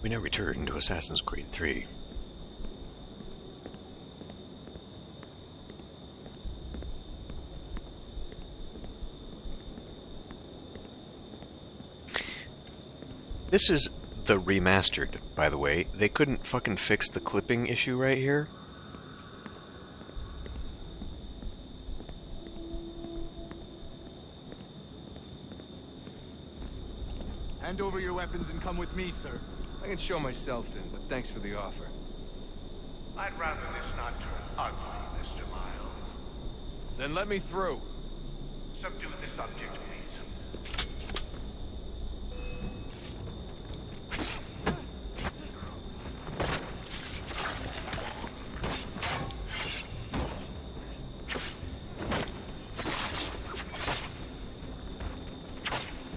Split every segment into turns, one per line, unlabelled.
We now return to Assassin's Creed 3. This is the Remastered, by the way. They couldn't fucking fix the clipping issue right here.
Hand over your weapons and come with me, sir.
I can show myself in, but thanks for the offer.
I'd rather this not turn ugly, Mr. Miles.
Then let me through.
Subdue the subject, please.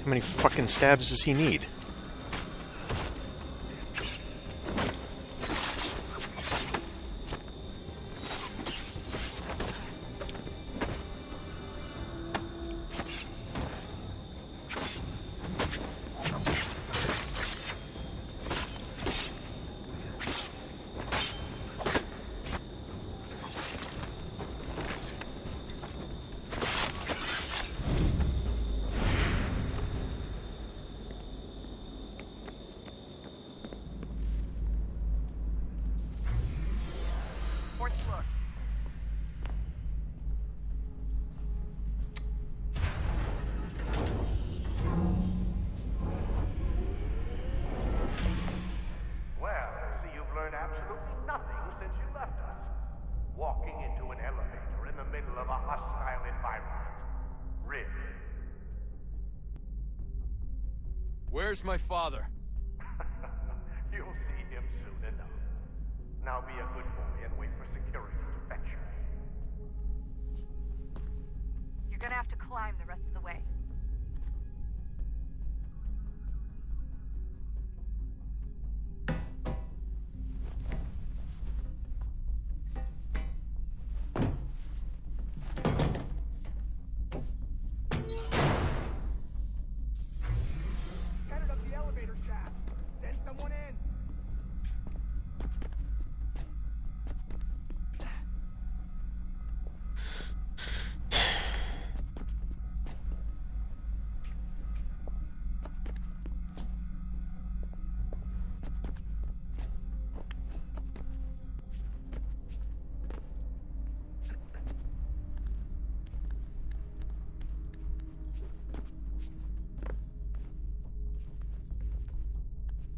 How many fucking stabs does he need?
Walking into an elevator in the middle of a hostile environment. Really?
Where's my father?
You'll see him soon enough. Now be a good boy and wait for security to fetch you.
You're gonna have to climb the rest of the way.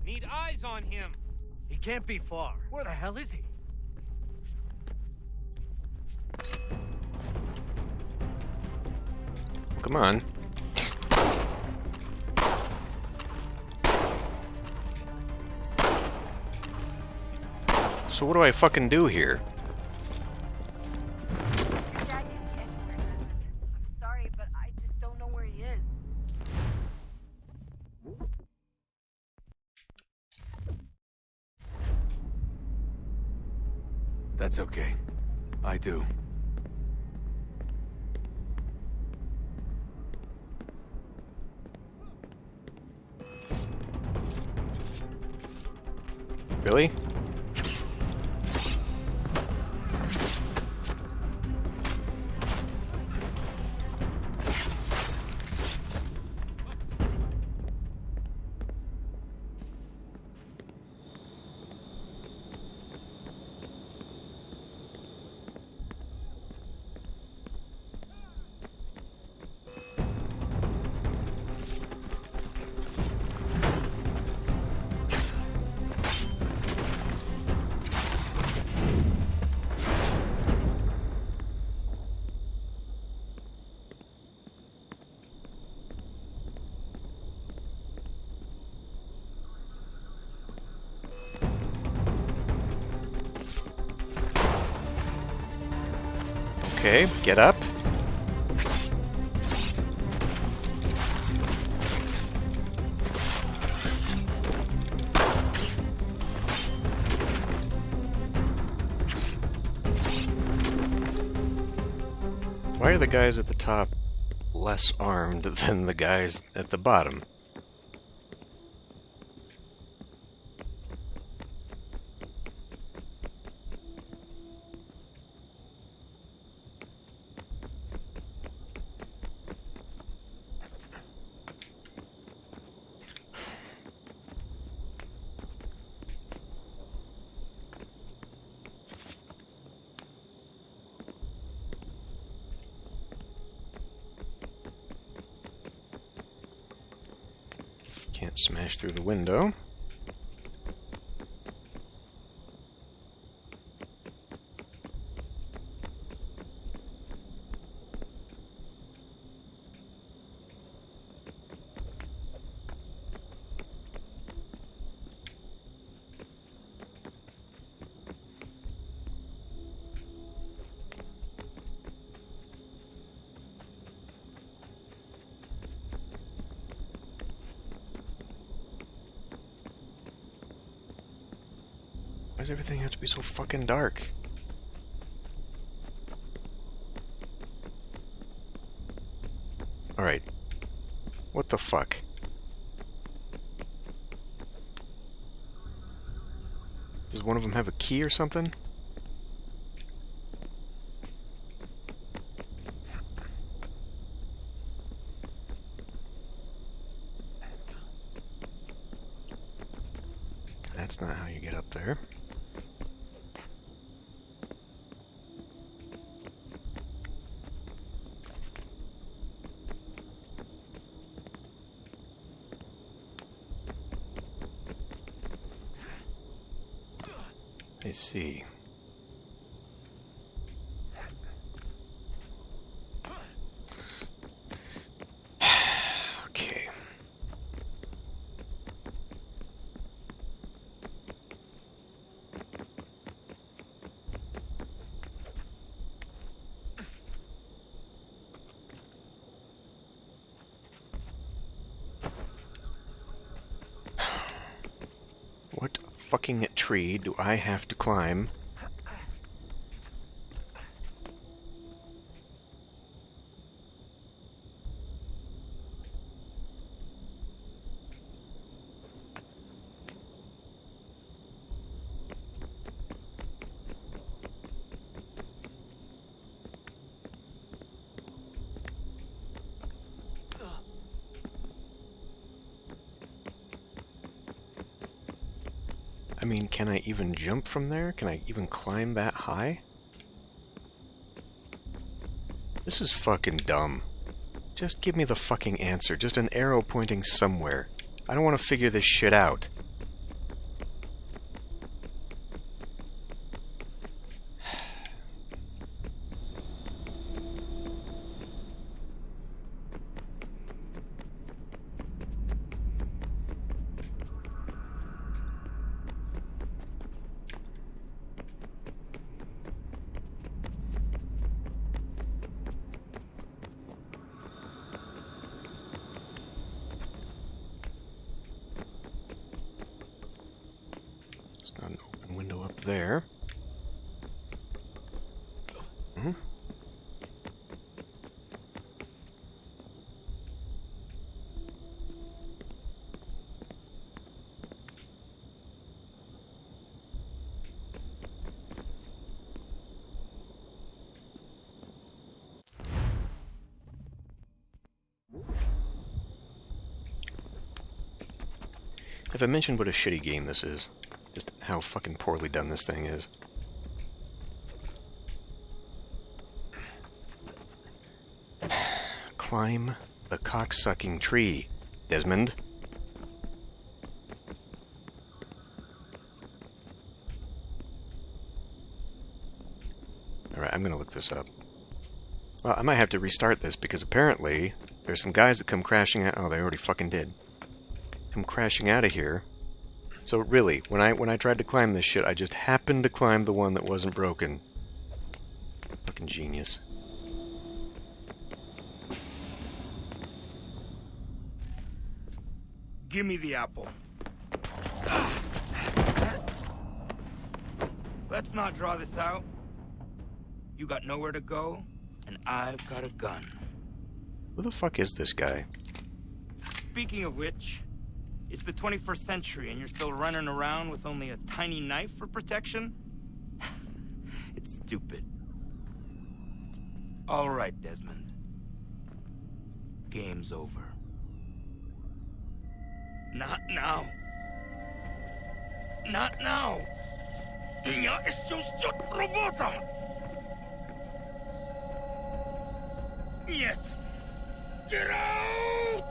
Need eyes on him. He can't be far. Where the hell is he?
Come on. So what do I fucking do here?
Your dad didn't get anywhere, does it? I'm sorry, but I just don't know where he is.
That's okay. I do.
Really? Okay, get up. Why are the guys at the top less armed than the guys at the bottom? Can't smash through the window. Why does everything have to be so fucking dark? Alright. What the fuck? Does one of them have a key or something? That's not how you get up there. I see. Okay. What fucking tree do I have to climb? I mean, can I even jump from there? Can I even climb that high? This is fucking dumb. Just give me the fucking answer. Just an arrow pointing somewhere. I don't want to figure this shit out. It's not an open window up there. Hmm? Have I mentioned what a shitty game this is? Just how fucking poorly done this thing is. Climb the cocksucking tree, Desmond. Alright, I'm gonna look this up. Well, I might have to restart this because apparently there's some guys that come crashing out. Oh, they already fucking did. Come crashing out of here. So really, when I tried to climb this shit, I just happened to climb the one that wasn't broken. Fucking genius.
Give me the apple. Let's not draw this out. You got nowhere to go, and I've got a gun.
Who the fuck is this guy?
Speaking of which, it's the 21st century and you're still running around with only a tiny knife for protection? It's stupid. All right, Desmond. Game's over. Not now. Not now. Я еще ждет работа. Нет. Get out!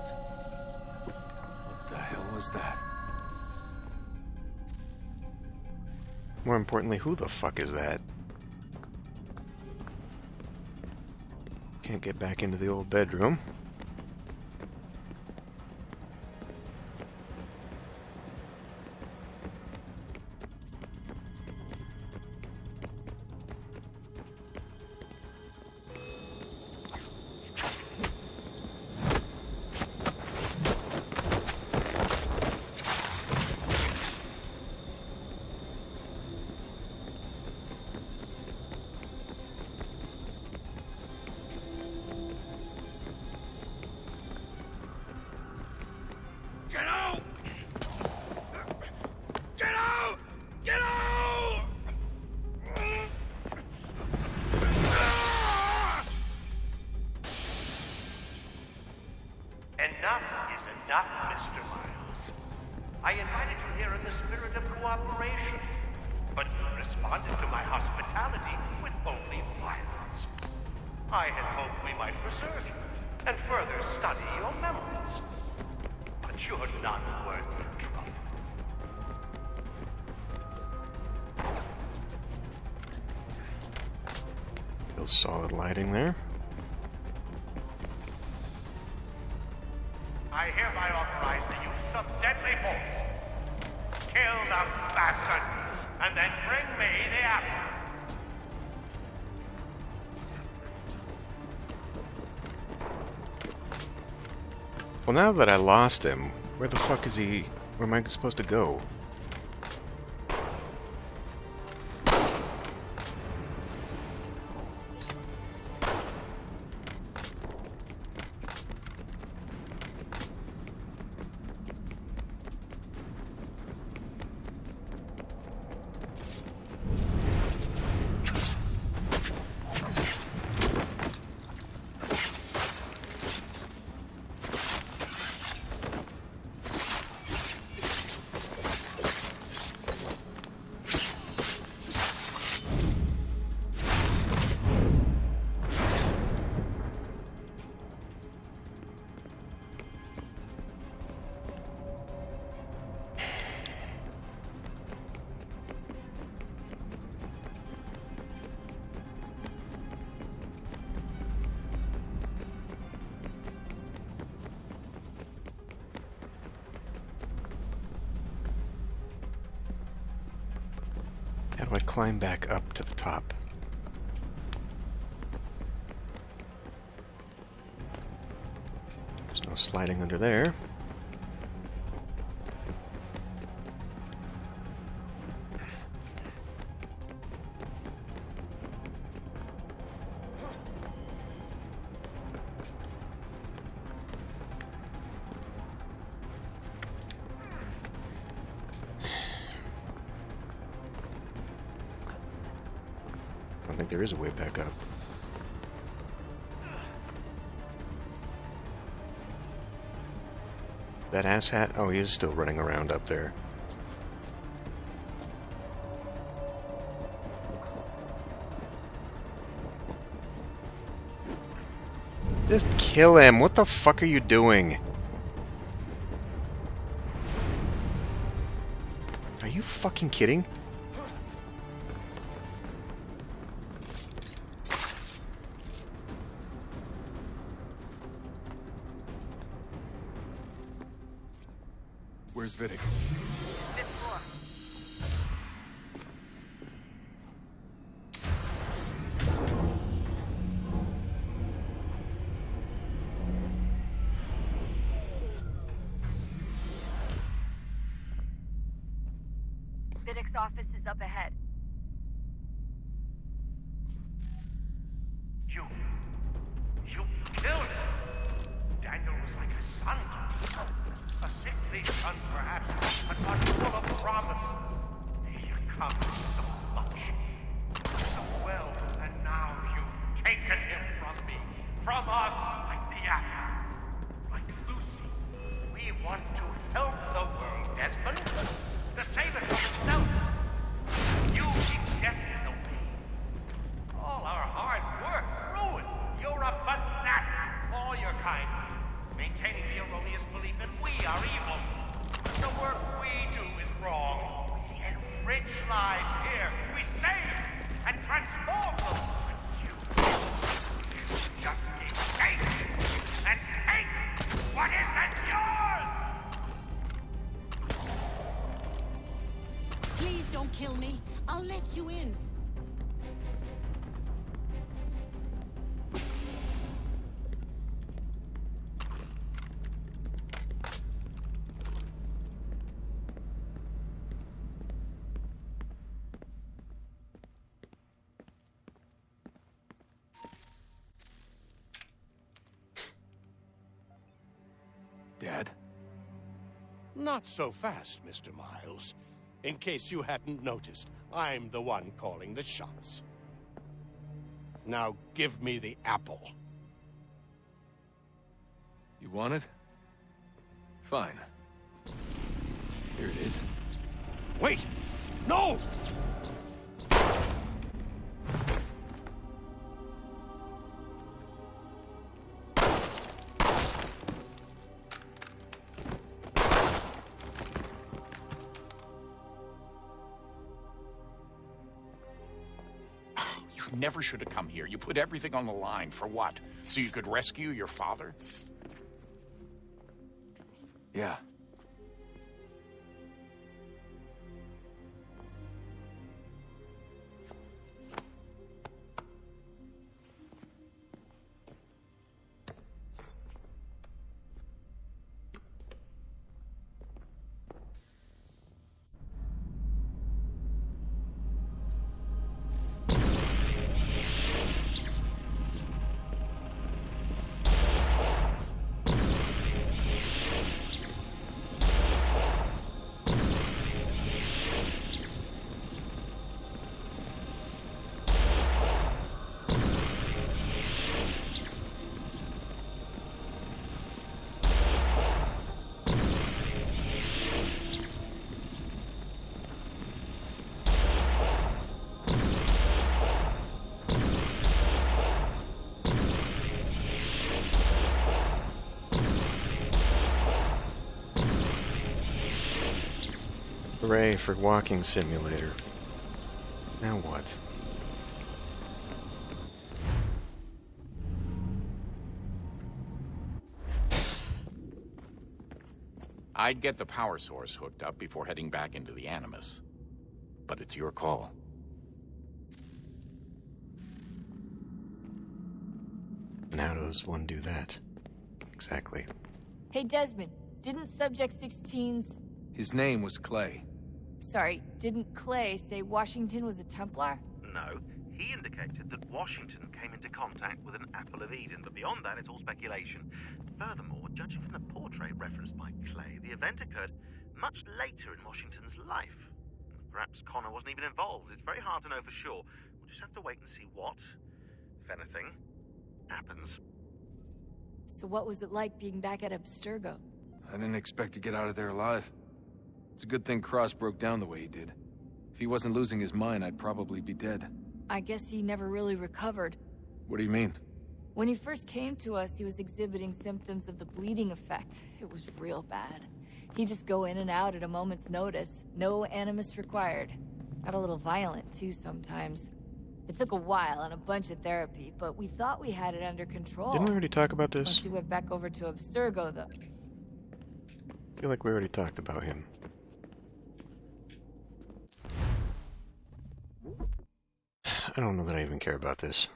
What the hell was that?
More importantly, who the fuck is that? Can't get back into the old bedroom.
Get out! Get out! Get out!
Enough is enough, Mr. Miles. I invited you here in the spirit of cooperation, but you responded to my hospitality with only violence. I had hoped we might preserve you and further study your memories. But you're not worth the trouble.
Feels solid lighting there.
I hereby authorize the use of deadly force. Kill the bastard, and then bring me the apple.
Well, now that I lost him, where the fuck is he? Where am I supposed to go? How do I climb back up to the top? There's no sliding under there. I don't think there is a way back up. That asshat? Oh, he is still running around up there. Just kill him! What the fuck are you doing? Are you fucking kidding?
Where's Vidic?
Fifth floor. Vidic's office is up ahead.
You killed him. Daniel was like a son to me. A sickly son, perhaps, but one full of promise. He accomplished so much. So well, and now you've taken him from me. From us, like the apple. Like Lucy. We want to help the world, Desmond. To save it from itself. You keep death in the way. All our hard work ruined. You're a fanatic. All your kind. Maintaining the erroneous belief that we are evil. lives here. We saved and transformed them. But you just keep taking and take what isn't yours!
Please don't kill me. I'll let you in.
Dad?
Not so fast, Mr. Miles. In case you hadn't noticed, I'm the one calling the shots. Now give me the apple.
You want it? Fine. Here it is.
Wait! No!
You never should have come here. You put everything on the line. For what? So you could rescue your father?
Yeah.
Hooray for walking simulator. Now what?
I'd get the power source hooked up before heading back into the Animus. But it's your call.
And how does one do that? Exactly.
Hey, Desmond, didn't Subject 16's...
His name was Clay.
Sorry, didn't Clay say Washington was a Templar?
No, he indicated that Washington came into contact with an Apple of Eden, but beyond that, it's all speculation. Furthermore, judging from the portrait referenced by Clay, the event occurred much later in Washington's life. Perhaps Connor wasn't even involved. It's very hard to know for sure. We'll just have to wait and see what, if anything, happens.
So what was it like being back at Abstergo?
I didn't expect to get out of there alive. It's a good thing Cross broke down the way he did. If he wasn't losing his mind, I'd probably be dead.
I guess he never really recovered.
What do you mean?
When he first came to us, he was exhibiting symptoms of the bleeding effect. It was real bad. He'd just go in and out at a moment's notice. No animus required. Got a little violent, too, sometimes. It took a while and a bunch of therapy, but we thought we had it under control.
Didn't we already talk about this?
Once he went back over to Abstergo, though.
I feel like we already talked about him. I don't know that I even care about this.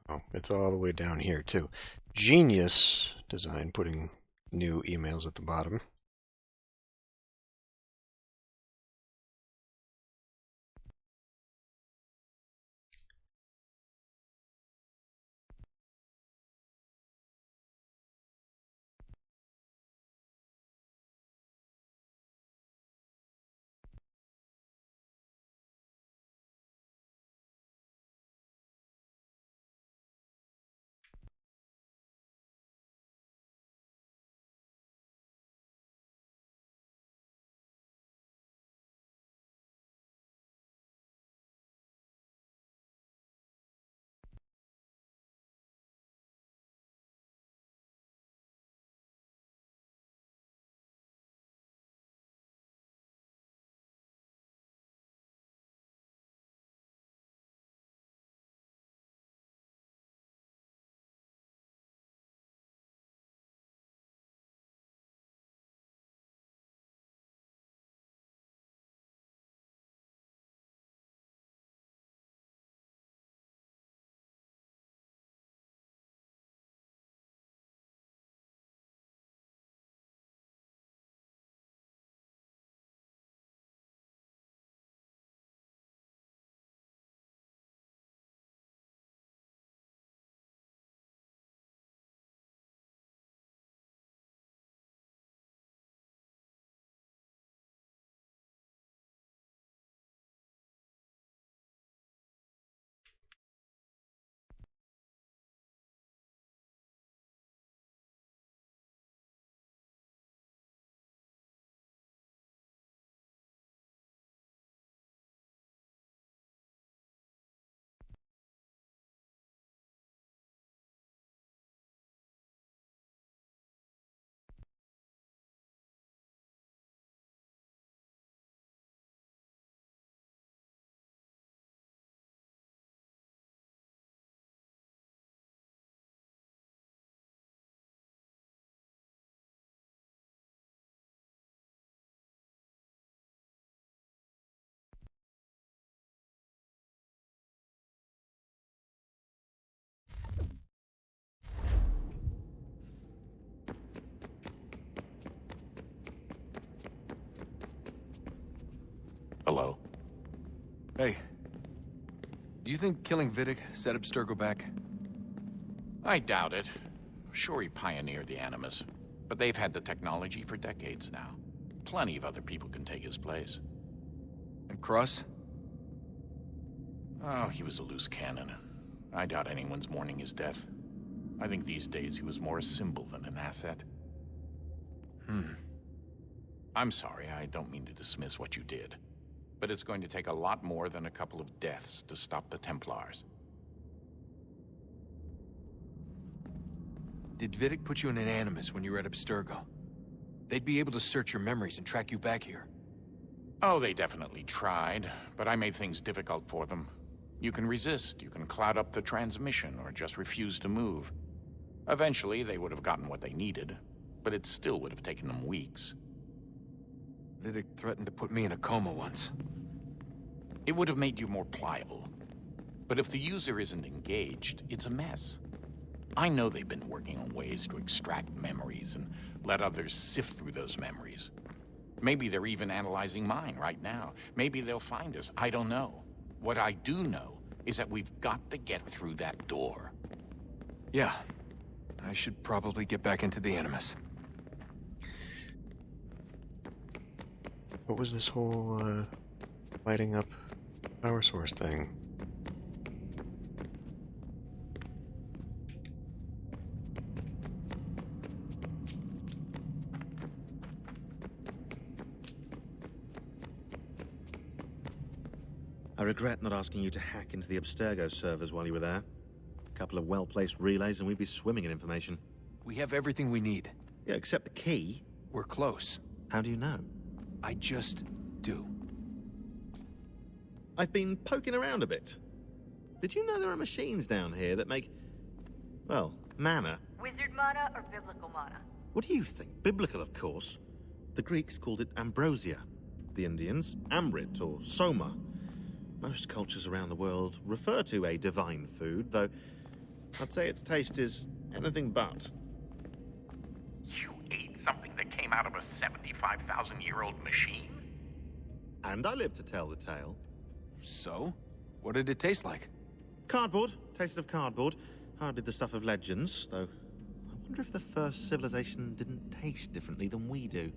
Oh, it's all the way down here, too. Genius design, putting new emails at the bottom.
Hello?
Hey. Do you think killing Vidic set Abstergo back?
I doubt it. Sure, he pioneered the Animus, but they've had the technology for decades now. Plenty of other people can take his place.
And Cross?
Oh, he was a loose cannon. I doubt anyone's mourning his death. I think these days he was more a symbol than an asset. I'm sorry, I don't mean to dismiss what you did. But it's going to take a lot more than a couple of deaths to stop the Templars.
Did Vidic put you in an Animus when you were at Abstergo? They'd be able to search your memories and track you back here.
Oh, they definitely tried, but I made things difficult for them. You can resist, you can cloud up the transmission, or just refuse to move. Eventually, they would have gotten what they needed, but it still would have taken them weeks.
Vidic threatened to put me in a coma once.
It would have made you more pliable. But if the user isn't engaged, it's a mess. I know they've been working on ways to extract memories and let others sift through those memories. Maybe they're even analyzing mine right now. Maybe they'll find us. I don't know. What I do know is that we've got to get through that door.
Yeah. I should probably get back into the Animus.
What was this whole, lighting up power source thing?
I regret not asking you to hack into the Abstergo servers while you were there. A couple of well-placed relays and we'd be swimming in information.
We have everything we need.
Yeah, except the key.
We're close.
How do you know?
I just do.
I've been poking around a bit. Did you know there are machines down here that make, well, mana?
Wizard mana or biblical mana?
What do you think? Biblical, of course. The Greeks called it ambrosia. The Indians, amrit or soma. Most cultures around the world refer to a divine food, though I'd say its taste is anything but.
You ate something that came out of a 75,000-year-old machine?
And I live to tell the tale.
So? What did it taste like?
Cardboard. Tasted of cardboard. Hardly the stuff of legends, though. I wonder if the first civilization didn't taste differently than we do.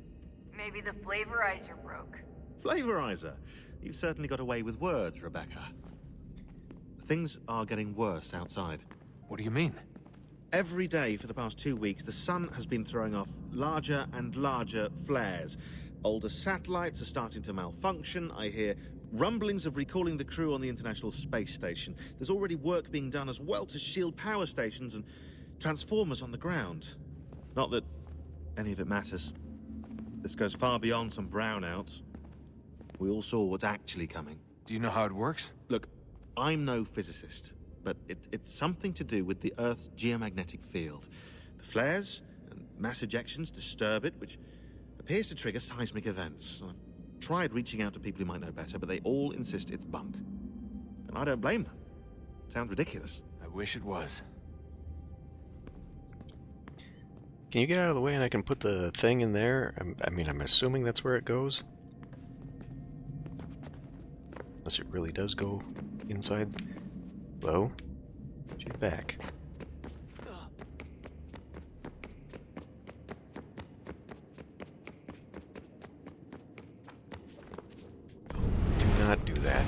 Maybe the flavorizer broke.
Flavorizer? You've certainly got away with words, Rebecca. Things are getting worse outside.
What do you mean?
Every day for the past 2 weeks, the sun has been throwing off larger and larger flares. Older satellites are starting to malfunction. I hear rumblings of recalling the crew on the International Space Station. There's already work being done as well to shield power stations and transformers on the ground. Not that any of it matters. This goes far beyond some brownouts. We all saw what's actually coming.
Do you know how it works?
Look, I'm no physicist, but it's something to do with the Earth's geomagnetic field. The flares and mass ejections disturb it, which appears to trigger seismic events. I've tried reaching out to people who might know better, but they all insist it's bunk. And I don't blame them. It sounds ridiculous.
I wish it was.
Can you get out of the way and I can put the thing in there? I'm assuming that's where it goes. Unless it really does go inside. Hello? She's back. Do not do that.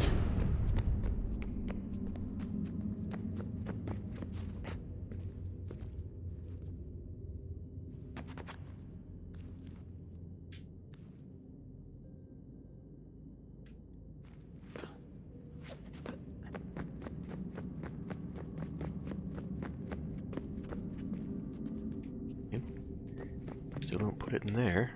Still don't put it in there.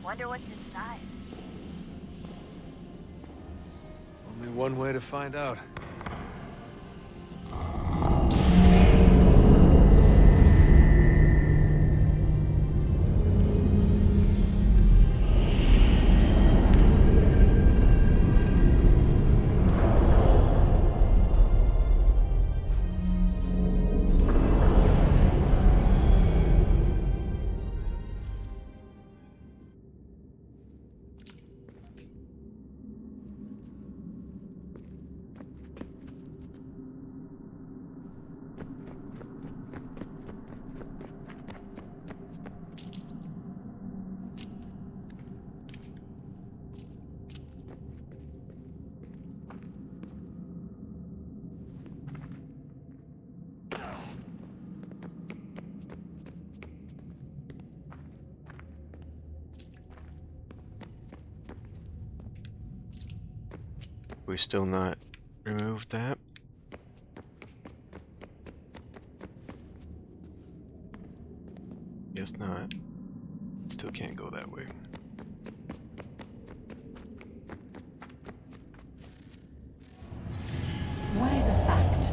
Wonder what's inside.
Only one way to find out.
We still not removed that? Guess not. Still can't go that way.
What is a fact?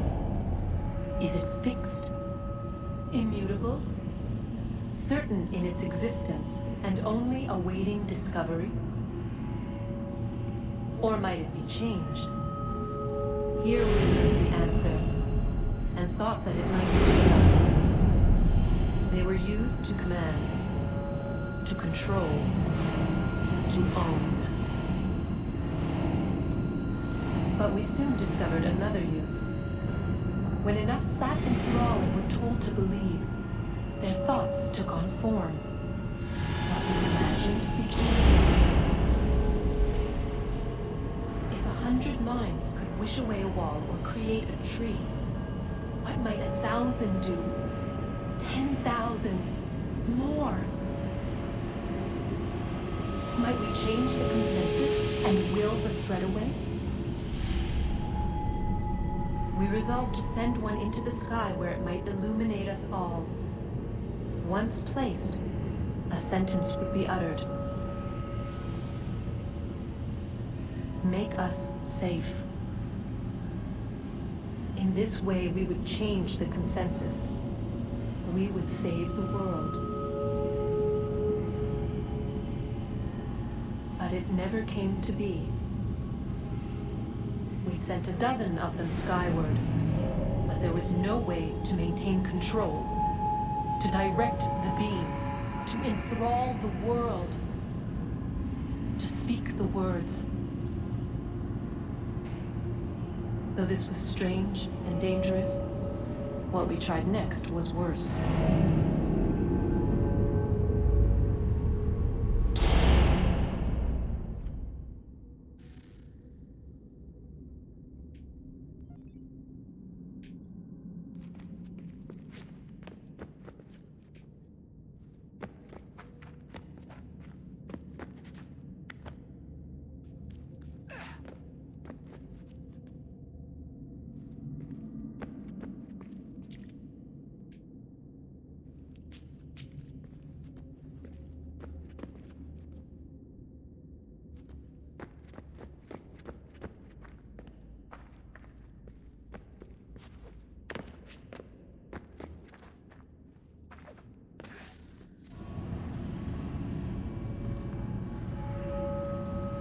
Is it fixed? Immutable? Certain in its existence and only awaiting discovery? Or might it be changed? Here we knew the answer, and thought that it might save us. They were used to command, to control, to own. But we soon discovered another use. When enough sat enthralled and were told to believe, their thoughts took on form. What was imagined became. 100 minds could wish away a wall or create a tree. What might 1,000 do? 10,000? More? Might we change the consensus and will the threat away? We resolved to send one into the sky where it might illuminate us all. Once placed, a sentence would be uttered. Make us safe. In this way, we would change the consensus. We would save the world. But it never came to be. We sent a dozen of them skyward, but there was no way to maintain control, to direct the beam, to enthrall the world, to speak the words. Though this was strange and dangerous, what we tried next was worse.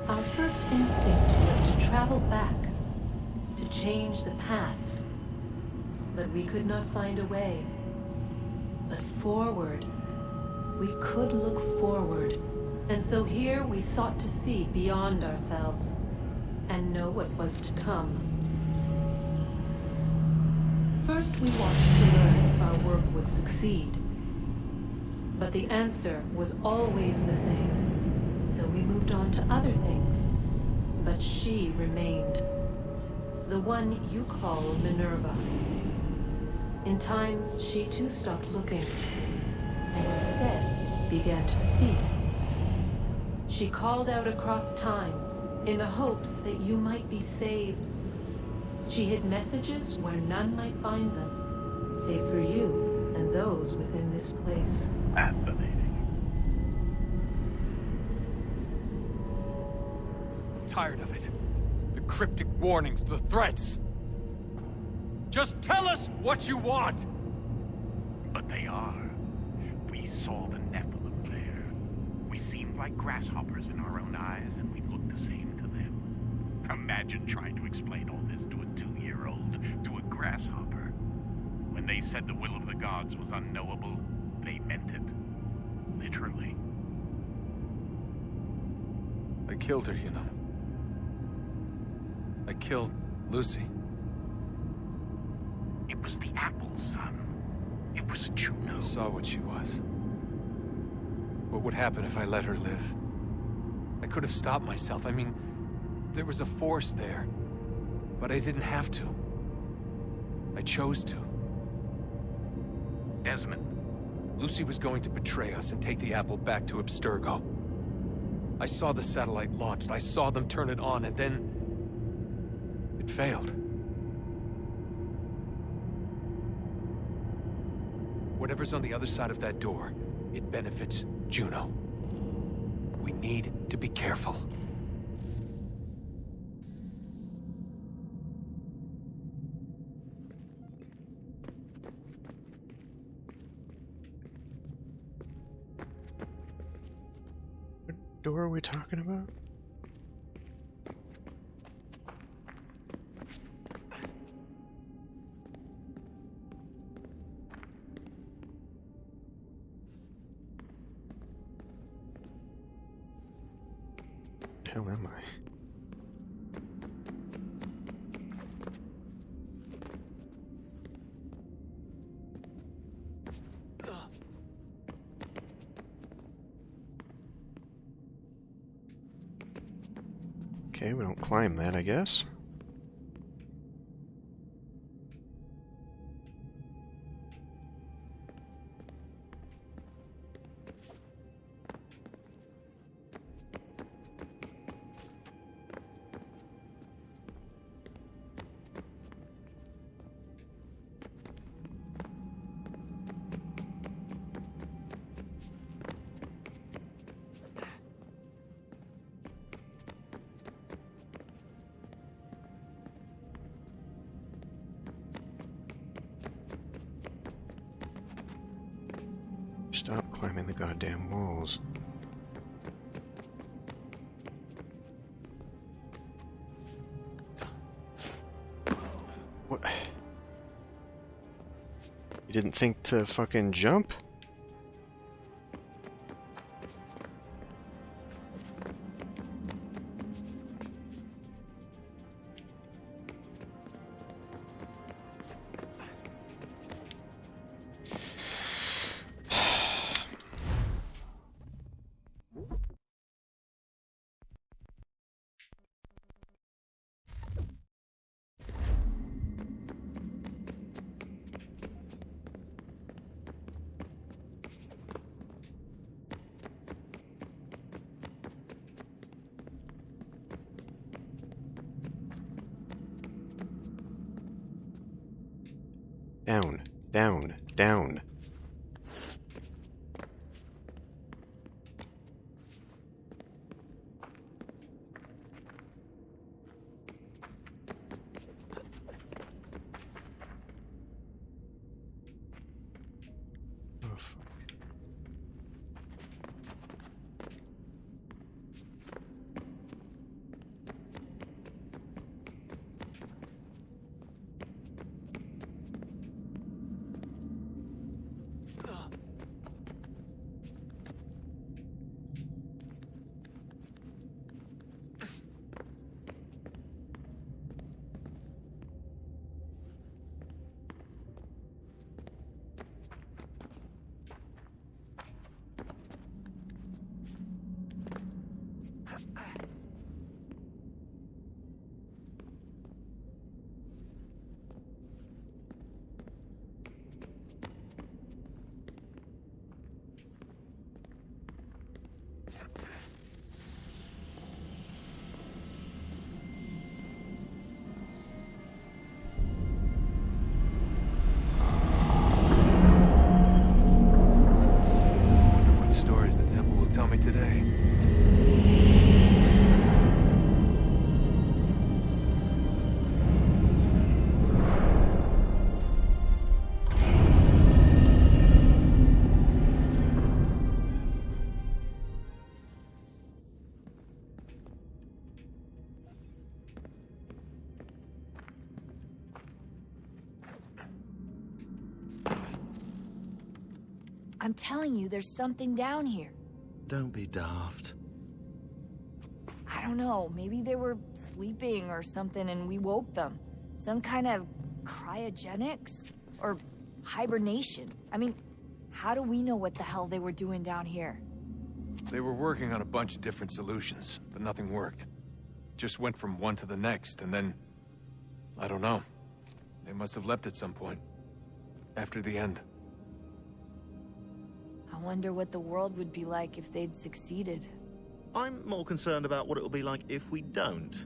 Our first instinct was to travel back, to change the past. But we could not find a way. But forward, we could look forward. And so here we sought to see beyond ourselves, and know what was to come. First we watched to learn if our work would succeed. But the answer was always the same. So we moved on to other things. But she remained. The one you call Minerva. In time, she too stopped looking, and instead began to speak. She called out across time, in the hopes that you might be saved. She hid messages where none might find them, save for you and those within this place.
Fascinating.
Tired of it. The cryptic warnings, the threats. Just tell us what you want!
But they are. We saw the Nephilim there. We seemed like grasshoppers in our own eyes, and we looked the same to them. Imagine trying to explain all this to a 2-year-old, to a grasshopper. When they said the will of the gods was unknowable, they meant it. Literally.
I killed her, you know. I killed Lucy.
It was the apple, son. It was Juno.
I saw what she was. What would happen if I let her live? I could have stopped myself. I mean, there was a force there. But I didn't have to. I chose to.
Desmond.
Lucy was going to betray us and take the apple back to Abstergo. I saw the satellite launched. I saw them turn it on, and then... it failed. Whatever's on the other side of that door, it benefits Juno. We need to be careful.
What door are we talking about? Hell am I? Okay, we don't climb that, I guess. Stop climbing the goddamn walls. What? You didn't think to fucking jump? Down, down, down. Oh, fuck.
I'm telling you, there's something down here.
Don't be daft.
I don't know, maybe they were sleeping or something and we woke them. Some kind of cryogenics? Or hibernation? I mean, how do we know what the hell they were doing down here?
They were working on a bunch of different solutions, but nothing worked. Just went from one to the next, and then... I don't know. They must have left at some point. After the end.
I wonder what the world would be like if they'd succeeded.
I'm more concerned about what it will be like if we don't.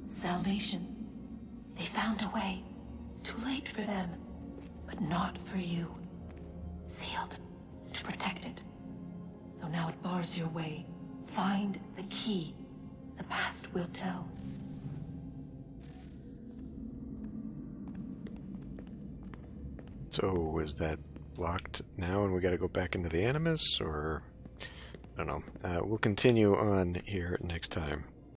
Salvation. They found a way. Too late for them, but not for you. Sealed to protect it. Though now it bars your way. Find the key. The past will tell.
So, is that blocked now and we gotta go back into the Animus, or... I don't know. We'll continue on here next time.